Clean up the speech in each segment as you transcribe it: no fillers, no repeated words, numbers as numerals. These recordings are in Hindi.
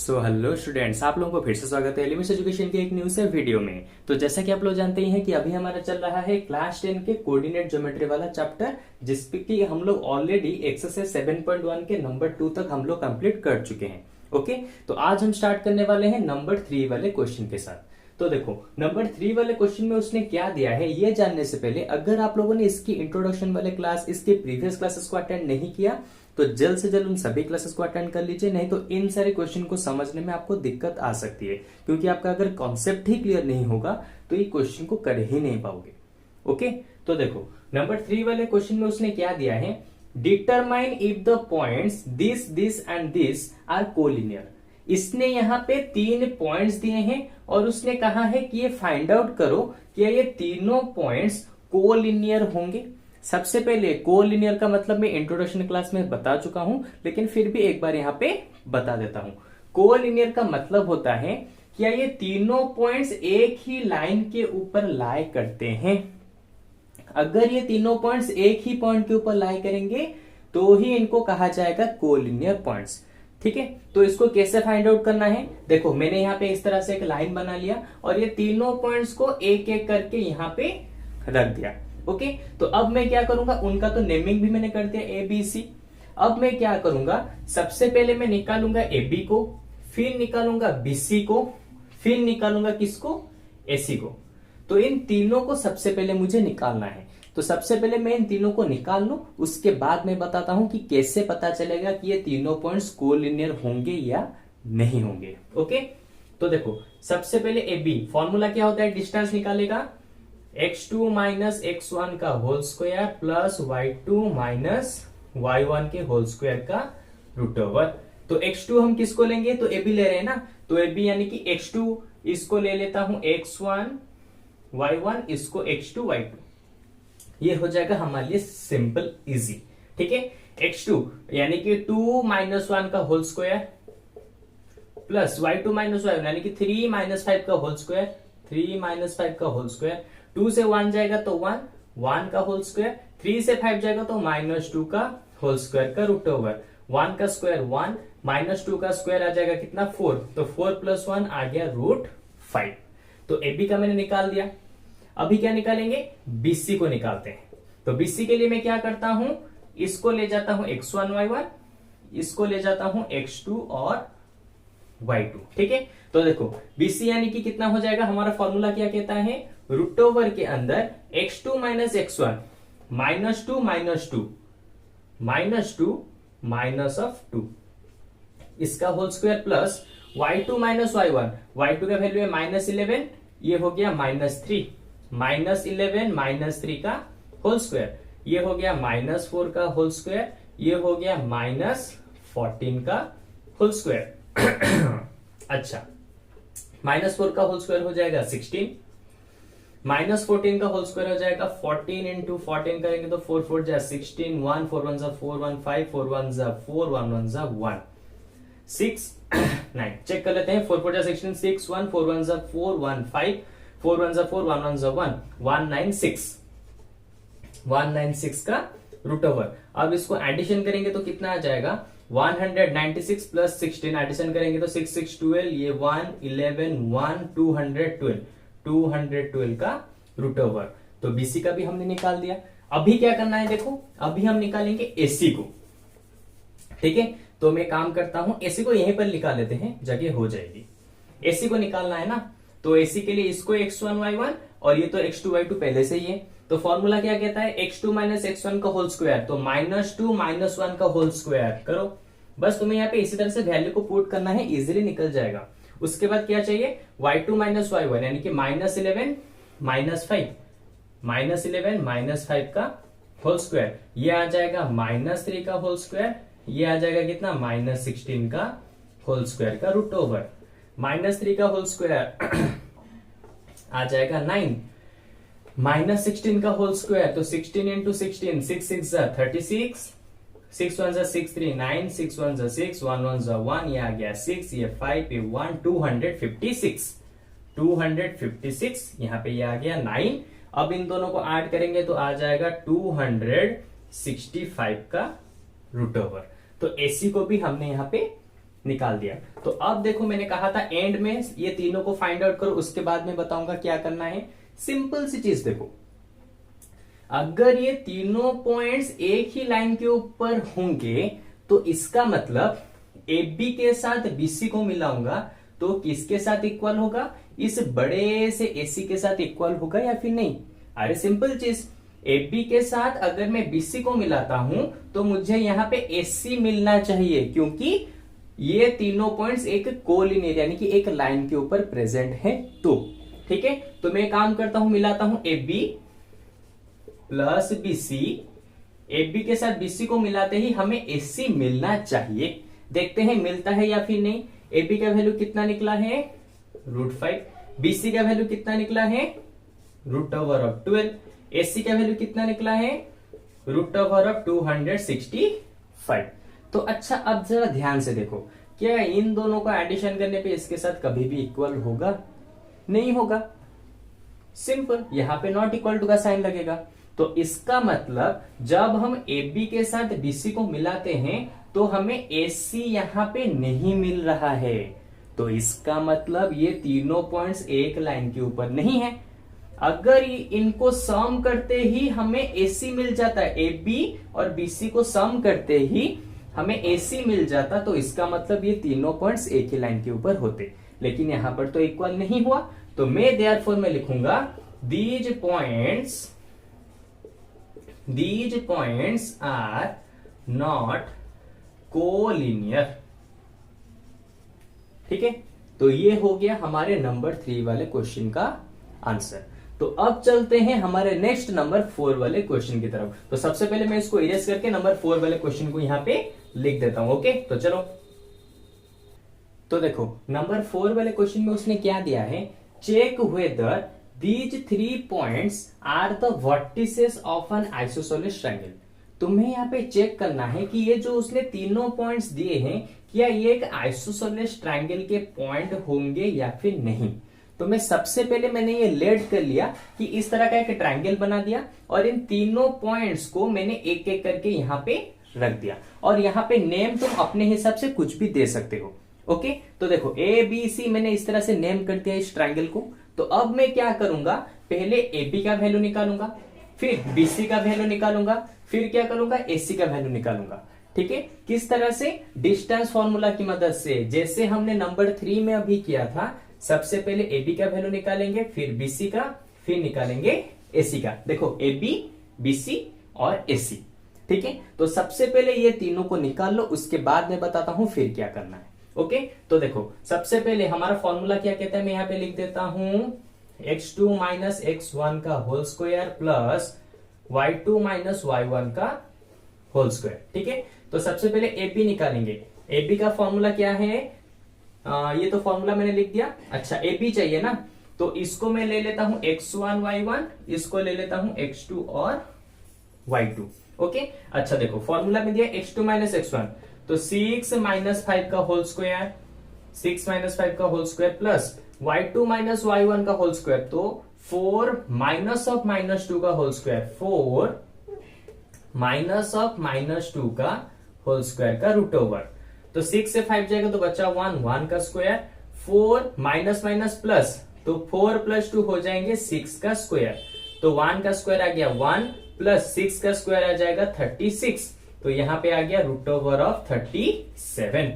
हेलो स्टूडेंट्स, आप लोगों को फिर से स्वागत है एलिमेंट्स एजुकेशन के एक न्यू से वीडियो में। तो जैसा कि आप लोग जानते ही हैं कि अभी हमारा चल रहा है क्लास 10 के कोऑर्डिनेट ज्योमेट्री वाला चैप्टर, जिसपे कि हम लोग ऑलरेडी एक्सरसाइज 7.1 के नंबर 2 तक हम लोग कंप्लीट कर चुके हैं। ओके, तो आज हम स्टार्ट करने वाले हैं नंबर 3 वाले क्वेश्चन के साथ। तो देखो, नंबर 3 वाले क्वेश्चन में उसने क्या दिया है ये जानने से पहले अगर आप लोगों ने इसकी इंट्रोडक्शन वाले क्लास, इसके प्रीवियस क्लासेस को अटेंड नहीं किया तो जल्द से जल्द उन सभी क्लासेस को अटेंड कर लीजिए, नहीं तो इन सारे क्वेश्चन को समझने में आपको दिक्कत आ सकती है, क्योंकि आपका अगर कॉन्सेप्ट ही क्लियर नहीं होगा तो ये क्वेश्चन को कर ही नहीं पाओगे। ओके, तो देखो नंबर 3 वाले क्वेश्चन में उसने क्या दिया है, determine if the points this this and this are collinear. इसने यहाँ पे 3 पॉइंट्स दिए हैं और उसने कहा है कि ये फाइंड आउट करो कि ये तीनों पॉइंट्स कोलिनियर होंगे। सबसे पहले कोलिनियर का मतलब मैं इंट्रोडक्शन क्लास में बता चुका हूं, लेकिन फिर भी एक बार यहां पे बता देता हूं। कोलिनियर का मतलब होता है कि ये तीनों पॉइंट्स एक ही लाइन के ऊपर लाई करते हैं। अगर ये तीनों पॉइंट्स एक ही पॉइंट के ऊपर लाई करेंगे तो ही इनको कहा जाएगा कोलिनियर पॉइंट्स। ठीक है, तो इसको कैसे फाइंड आउट करना है, देखो मैंने यहाँ पे इस तरह से एक लाइन बना लिया और ये तीनों पॉइंट्स को एक एक करके यहाँ पे रख दिया। ओके, तो अब मैं क्या करूंगा, उनका तो नेमिंग भी मैंने कर दिया ए बी सी। अब मैं क्या करूंगा, सबसे पहले मैं निकालूंगा ए बी को, फिर निकालूंगा बी सी को, फिर निकालूंगा किसको, ए सी को। तो इन तीनों को सबसे पहले मुझे निकालना है। तो सबसे पहले मैं इन तीनों को निकाल लूं, उसके बाद मैं बताता हूं कि कैसे पता चलेगा कि ये तीनों पॉइंट्स कोलिनियर होंगे या नहीं होंगे। ओके, तो देखो सबसे पहले ए बी, फॉर्मूला क्या होता है, डिस्टेंस निकालेगा x2 माइनस x1 का whole square plus y2 minus y1 के होल स्क्वायर का रूट ओवर। तो x2 हम किसको लेंगे, तो ab ले रहे हैं ना, तो ab यानी कि x2 इसको ले लेता हूं x1 y1, इसको x2 y2, ये हो जाएगा हमारे लिए सिंपल इजी। ठीक है, x2 यानी कि 2 माइनस 1 का whole square plus y2 minus y1 यानी कि 3 माइनस 5 का होल स्क्वायर, 3 माइनस 5 का होल स्क्वायर, 2 से 1 जाएगा तो 1, 1 का होल स्क्वायर, 3 से 5 जाएगा तो -2 का होल स्क्वायर का रूट ओवर, 1 का स्क्वायर 1, -2 का स्क्वायर आ जाएगा कितना 4, तो 4 + 1 आ गया √5। तो AB का मैंने निकाल दिया। अभी क्या निकालेंगे, BC को निकालते हैं। तो BC के लिए मैं क्या करता हूं, इसको ले जाता हूं x1 y1, इसको ले जाता हूं x2 और y2। ठीक है, तो देखो BC यानी कि कितना हो जाएगा, हमारा फॉर्मूला क्या कहता है, रूट ओवर के अंदर x2 minus x1 -2 -2 -2 minus of 2 इसका whole square plus y2 minus y1, y2 का वैल्यू है -11, ये हो गया -3, -11 -3 का होल स्क्वायर, ये हो गया -4 का होल स्क्वायर, ये हो गया -14 का होल स्क्वायर। अच्छा, -4 का होल स्क्वायर हो जाएगा 16, -14 का होल स्क्वायर हो जाएगा 14 इंटू 14 करेंगे तो 4 4 जा 16, 1 4 1 जा 4 1 5 4 1 जा 4 1 1 जा 1 6 9। चेक कर लेते हैं, 4 4 जा 16, 6 1 4 1 जा 4 1 5 4 1 जा 4 1 1 जा 1 196 का रूट ओवर। अब इसको एडिशन करेंगे तो कितना आ जाएगा, 196 प्लस 16 एडिशन करेंगे तो 6 6 12, ये 1 11 1 212 का रूट ओवर। तो BC का भी हमने निकाल दिया। अभी क्या करना है, देखो अभी हम निकालेंगे AC को। ठीक है, तो मैं काम करता हूं, AC को यहीं पर निकाल लेते हैं, जगह हो जाएगी। AC को निकालना है ना, तो AC के लिए इसको x1 y1 और ये तो x2 y2 पहले से ही है। तो फॉर्मूला क्या कहता है, x2 माइनस x1 का होल स्क्वायर, तो -2 -1 का होल स्क्वायर करो। बस तुम्हें यहाँ पे इसी तरह से वैल्यू को पुट करना है, इजीली निकल जाएगा। उसके बाद क्या चाहिए, y2 माइनस y1 यानी कि -11 -5 का होल स्क्वायर, ये आ जाएगा -3 का होल स्क्वायर, ये आ जाएगा कितना -16 का होल स्क्वायर का रूट ओवर। -3 का होल स्क्वायर आ जाएगा 9, -16 का होल स्क्वायर, तो 16 इंटू 16, 6 6 जा 36, 6 1 जा 6 3 9, 6 1 जा 6 1 1 जा 1, ये आ गया 6, ये 5, ये 1 256 यहाँ पे ये आ गया 9। अब इन दोनों को ऐड करेंगे तो आ जाएगा 265 का रूट ओवर। तो AC को भी हमने यहाँ पे निकाल दिया। तो अब देखो मैंने कहा था एंड में ये तीनों को फाइंड आउट करो, उसके बाद में बताऊंगा क्या करना है। सिंपल सी चीज देखो, अगर ये तीनों पॉइंट्स एक ही लाइन के ऊपर होंगे तो इसका मतलब ए बी के साथ बीसी को मिलाऊंगा तो किसके साथ इक्वल होगा, इस बड़े से एसी के साथ इक्वल होगा या फिर नहीं। अरे सिंपल चीज, ए बी के साथ अगर मैं बीसी को मिलाता हूं तो मुझे यहां पे एसी मिलना चाहिए, क्योंकि ये तीनों पॉइंट्स एक कोलिनियर यानी कि एक लाइन के ऊपर प्रेजेंट है। तो ठीक है, तो मैं काम करता हूं, मिलाता हूं A B plus BC. A B के साथ बीसी को मिलाते ही हमें एसी मिलना चाहिए। देखते हैं मिलता है या फिर नहीं। ए बी का वैल्यू कितना निकला है, √5। बीसी का वैल्यू कितना निकला है, √12। एसी का वैल्यू कितना निकला है, √265। तो अच्छा, अब जरा ध्यान से देखो, क्या इन दोनों का एडिशन करने पे इसके साथ कभी भी इक्वल होगा, नहीं होगा। सिंपल, यहां पे नॉट इक्वल टू का साइन लगेगा। तो इसका मतलब जब हम ए बी के साथ बीसी को मिलाते हैं तो हमें एसी यहां पे नहीं मिल रहा है। तो इसका मतलब ये तीनों पॉइंट्स एक लाइन के ऊपर नहीं है। अगर इनको सम करते ही हमें एसी मिल जाता है, ए बी और बीसी को सम करते ही हमें एसी मिल जाता, तो इसका मतलब ये तीनों पॉइंट्स एक ही लाइन के ऊपर होते। लेकिन यहां पर तो इक्वल नहीं हुआ, तो मैं देयरफॉर में लिखूंगा these points are not collinear. ठीक है, तो ये हो गया हमारे नंबर 3 वाले क्वेश्चन का आंसर। तो अब चलते हैं हमारे नेक्स्ट नंबर 4 वाले क्वेश्चन की तरफ। तो सबसे पहले मैं इसको इरेज करके नंबर 4 वाले क्वेश्चन को यहां पे लिख देता हूं। ओके, तो चलो। तो देखो नंबर 4 वाले क्वेश्चन में उसने क्या दिया है, check whether these 3 points are the vertices of an isosceles triangle. तुम्हें यहाँ पे चेक करना है कि ये जो उसने तीनों पॉइंट्स दिए हैं, क्या ये एक आइसोसेलेस ट्रायंगल के पॉइंट होंगे या फिर नहीं। तो मैं सबसे पहले मैंने ये लेट कर लिया कि इस तरह का एक ट्रायंगल बना दिया और इन तीनों पॉइंट्स को मैंने एक एक करके यहाँ पे रख दिया। और यहाँ पे नेम तुम अपने हिसाब से कुछ भी दे सकते हो। ओके, तो देखो ए बी सी मैंने इस तरह से नेम कर दिया इस ट्रायंगल को। तो अब मैं क्या करूंगा, पहले ए बी का वैल्यू निकालूंगा, फिर बीसी का वैल्यू निकालूंगा, फिर क्या करूंगा, एसी का वैल्यू निकालूंगा। ठीक है, किस तरह से, डिस्टेंस फॉर्मूला की मदद से, जैसे हमने नंबर 3 में अभी किया था। सबसे पहले ए बी का वैल्यू निकालेंगे, फिर बीसी का, फिर निकालेंगे एसी का। देखो ए बी, बीसी और एसी। ठीक है, तो सबसे पहले ये तीनों को निकाल लो, उसके बाद मैं बताता हूं फिर क्या करना है। ओके, तो देखो सबसे पहले हमारा फॉर्मूला क्या कहता है, मैं यहां पे लिख देता हूं x2 माइनस x1 का whole square plus y2 minus y1 का होल स्क्वायर। ठीक है, तो सबसे पहले एबी निकालेंगे। एबी का फॉर्मूला क्या है, ये तो फॉर्मूला मैंने लिख दिया। अच्छा, एबी चाहिए ना, तो इसको मैं ले लेता हूं x1 y1, इसको ले लेता हूं x2 और y2। ओके, अच्छा देखो फॉर्मूला में दिया x2 माइनस x1, तो 6 माइनस 5 का होल स्क्वायर, 6 माइनस 5 का whole square plus y2 minus y1 का होल स्क्वायर, तो 4 माइनस ऑफ माइनस 2 का whole square, 4 minus of minus 2 का होल स्क्वायर का रूट ओवर। तो 6 से 5 जाएगा तो बचा 1 का स्क्वायर, 4 माइनस माइनस प्लस, तो 4 प्लस 2 हो जाएंगे 6 का स्क्वायर, तो 1 का स्क्वायर आ गया 1 प्लस 6 का स्क्वायर आ जाएगा 36। तो यहां पे आ गया root over of 37,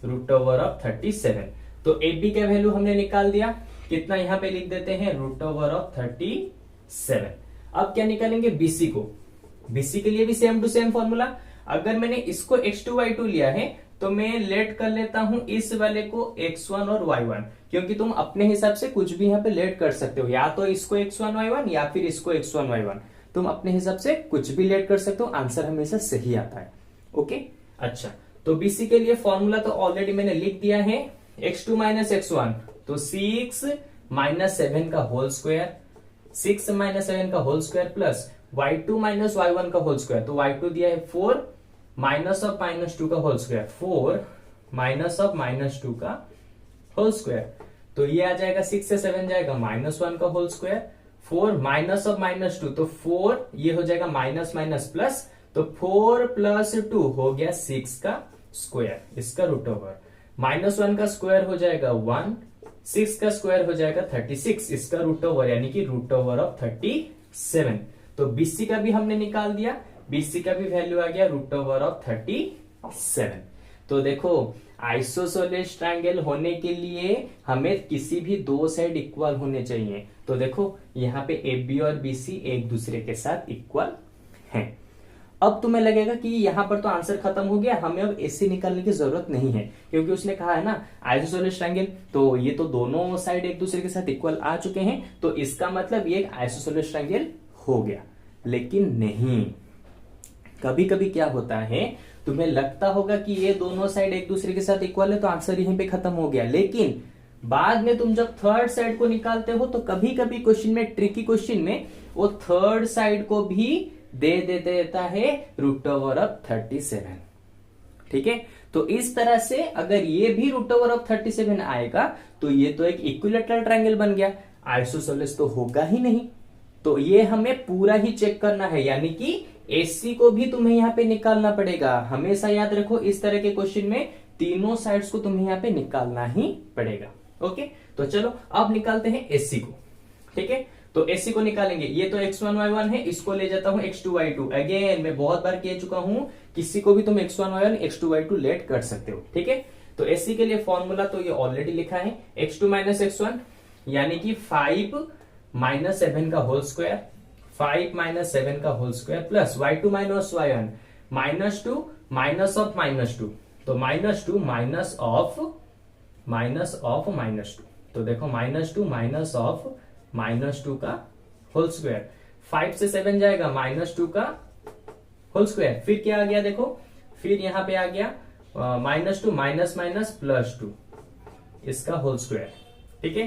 root over of 37। तो ए बी का वैल्यू हमने निकाल दिया, कितना यहां पे लिख देते हैं, रूट ओवर ऑफ 37। अब क्या निकालेंगे, बीसी को। बीसी के लिए भी सेम टू सेम फॉर्मूला। अगर मैंने इसको x2 y2 लिया है तो मैं लेट कर लेता हूं इस वाले को x1 और y1, क्योंकि तुम अपने हिसाब से कुछ भी यहां पे लेट कर सकते हो, या तो इसको x1 y1 या फिर इसको x1 y1। तुम अपने हिसाब से कुछ भी लेट कर सकते हो, आंसर हमेशा सही आता है। ओके, अच्छा, तो बीसी के लिए फॉर्मूला तो ऑलरेडी मैंने लिख दिया है, x2 माइनस x1, तो 6 माइनस 7 का होल स्क्वायर, 6 माइनस 7 का whole square plus y2 minus y1 का होल स्क्वायर, तो y2 दिया है 4 माइनस ऑफ माइनस 2 का whole square, 4 minus of minus 2 का होल स्क्वायर, तो ये आ जाएगा 6 से 7 जाएगा -1 का whole square, 4 minus of minus 2, तो 4 ये हो जाएगा माइनस माइनस प्लस, तो 4 प्लस 2 हो गया 6 का स्क्वायर, इसका रूट ओवर। -1 का स्क्वायर हो जाएगा 1, 6 का स्क्वायर हो जाएगा 36, इसका रूट ओवर यानी कि रूट ओवर ऑफ 37। तो बीसी का भी हमने निकाल दिया, बीसी का भी वैल्यू आ गया रूट ओवर ऑफ 37। तो देखो आइसोसेलेस ट्रायंगल होने के लिए हमें किसी भी दो साइड इक्वल होने चाहिए। तो देखो यहाँ पे ए बी और बी सी एक दूसरे के साथ इक्वल हैं। अब तुम्हें लगेगा कि यहाँ पर तो आंसर खत्म हो गया, हमें अब एसी निकालने की जरूरत नहीं है, क्योंकि उसने कहा है ना आइसोसेलेस ट्रायंगल, तो ये तो दोनों साइड एक दूसरे के साथ इक्वल आ चुके हैं, तो इसका मतलब ये एक आइसोसेलेस ट्रायंगल हो गया। लेकिन नहीं, कभी कभी क्या होता है, तुम्हें लगता होगा कि ये दोनों साइड एक दूसरे के साथ इक्वल है तो आंसर यहीं पे खत्म हो गया, लेकिन बाद में तुम जब थर्ड साइड को निकालते हो तो कभी कभी क्वेश्चन में, ट्रिकी क्वेश्चन में, वो थर्ड साइड को भी दे देता है रूट ओवर ऑफ 37। ठीक है, तो इस तरह से अगर ये भी रूट ओवर ऑफ 37 आएगा तो ये तो एक इक्विलेटरल ट्रायंगल बन गया, आइसोसेलेस तो होगा ही नहीं। तो ये हमें पूरा ही चेक करना है, यानी कि एसी को भी तुम्हें यहाँ पे निकालना पड़ेगा। हमेशा याद रखो इस तरह के क्वेश्चन में तीनों साइड्स को तुम्हें यहाँ पे निकालना ही पड़ेगा। ओके, तो चलो अब निकालते हैं एसी को। ठीक है, तो एसी को निकालेंगे। ये तो x1 y1 है, इसको ले जाता हूं x2 y2। अगेन मैं बहुत बार कह चुका हूं, किसी को भी तुम x1 y1 x2 y2 late कर सकते हो। ठीक है, तो एसी के लिए फॉर्मूला तो ये ऑलरेडी लिखा है, x2 माइनस x1 यानी कि 5 माइनस 7 का होल स्क्वायर, 5 माइनस 7 का whole square plus y2 minus y1 -2 minus of -2, तो -2 माइनस ऑफ -2, तो देखो -2 माइनस ऑफ -2 का होल स्क्वायर, 5 से 7 जाएगा -2 का होल स्क्वायर, फिर क्या आ गया देखो, फिर यहां पे आ गया -2 माइनस माइनस +2 इसका होल स्क्वायर। ठीक है,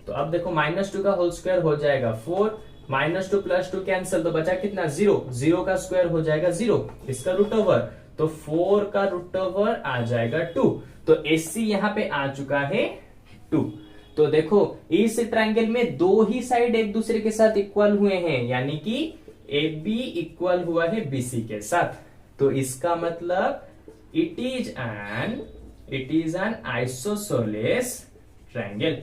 तो अब देखो -2 का होल स्क्वायर हो जाएगा 4, -2 +2 कैंसिल, तो बचा कितना 0, 0 का स्क्वायर हो जाएगा 0, इसका रूट ओवर, तो 4 का रूट ओवर आ जाएगा 2। तो एसी यहां पे आ चुका है 2। तो देखो इस ट्रायंगल में दो ही साइड एक दूसरे के साथ इक्वल हुए हैं, यानी कि ए बी इक्वल हुआ है बीसी के साथ, तो इसका मतलब it is an isosceles triangle.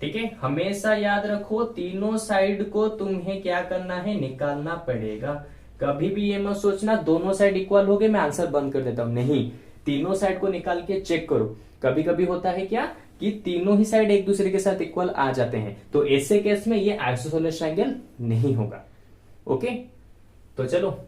ठीक है, हमेशा याद रखो तीनों साइड को तुम्हें क्या करना है, निकालना पड़ेगा। कभी भी ये मत सोचना दोनों साइड इक्वल हो गए मैं आंसर बंद कर देता हूं, नहीं, तीनों साइड को निकाल के चेक करो। कभी कभी होता है क्या कि तीनों ही साइड एक दूसरे के साथ इक्वल आ जाते हैं, तो ऐसे केस में ये आइसोसेलेस ट्रायंगल नहीं होगा। ओके, तो चलो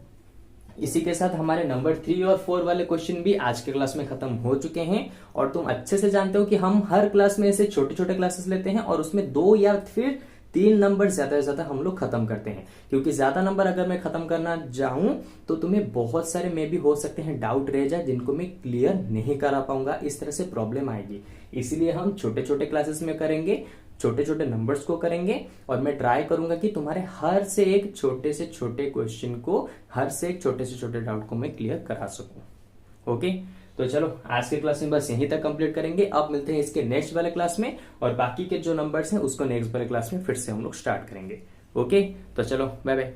इसी के साथ हमारे नंबर 3 और 4 वाले क्वेश्चन भी आज के क्लास में खत्म हो चुके हैं। और तुम अच्छे से जानते हो कि हम हर क्लास में ऐसे छोटे छोटे क्लासेस लेते हैं और उसमें 2 या फिर 3 नंबर ज्यादा से ज्यादा हम लोग खत्म करते हैं, क्योंकि ज्यादा नंबर अगर मैं खत्म करना चाहूं तो तुम्हें बहुत सारे में भी हो सकते हैं डाउट रह जाए जिनको मैं क्लियर नहीं करा पाऊंगा, इस तरह से प्रॉब्लम आएगी। इसीलिए हम छोटे छोटे क्लासेस में करेंगे, छोटे छोटे नंबर्स को करेंगे, और मैं ट्राई करूंगा कि तुम्हारे हर से एक छोटे से छोटे क्वेश्चन को, हर से एक छोटे से छोटे डाउट को मैं क्लियर करा सकूं। ओके, तो चलो आज के क्लास में बस यहीं तक कंप्लीट करेंगे। अब मिलते हैं इसके नेक्स्ट वाले क्लास में, और बाकी के जो नंबर्स हैं उसको नेक्स्ट वाले क्लास में फिर से हम लोग स्टार्ट करेंगे। ओके, तो चलो बाय बाय।